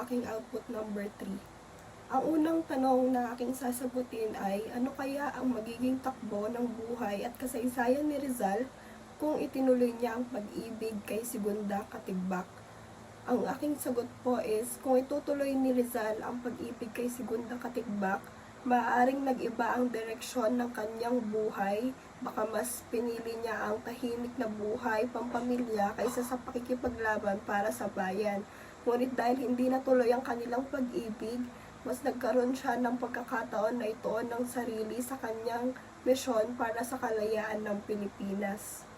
aking output number 3. Ang unang tanong na aking sasagutin ay ano kaya ang magiging takbo ng buhay at kasaysayan ni Rizal kung itinuloy niya ang pag-ibig kay Segunda Katigbak? Ang aking sagot po is kung itutuloy ni Rizal ang pag-ibig kay Segunda Katigbak, maaaring nag-iba ang direksyon ng kanyang buhay. Baka mas pinili niya ang tahimik na buhay pampamilya kaysa sa pakikipaglaban para sa bayan. Ngunit dahil hindi natuloy ang kanilang pag-ibig, mas nagkaroon siya ng pagkakataon na ituon ng sarili sa kanyang misyon para sa kalayaan ng Pilipinas.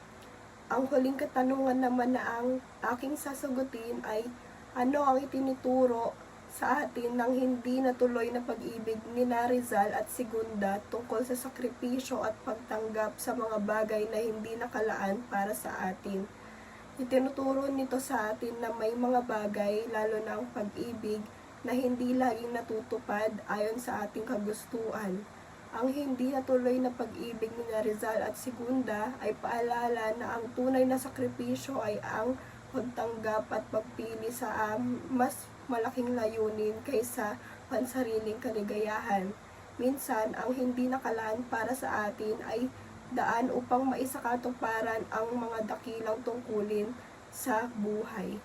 Ang huling katanungan naman na ang aking sasagutin ay ano ang itinuturo sa atin ng hindi natuloy na pag-ibig ni Rizal at Segunda tungkol sa sakripisyo at pagtanggap sa mga bagay na hindi nakalaan para sa atin. Itinuturo nito sa atin na may mga bagay, lalo na ang pag-ibig, na hindi laging natutupad ayon sa ating kagustuhan. Ang hindi natuloy na pag-ibig ni Rizal at Segunda ay paalala na ang tunay na sakripisyo ay ang pagtanggap at pagpili sa mas malaking layunin kaysa pansariling kaligayahan. Minsan, ang hindi nakalaan para sa atin ay daan upang maisakatuparan ang mga dakilang tungkulin sa buhay.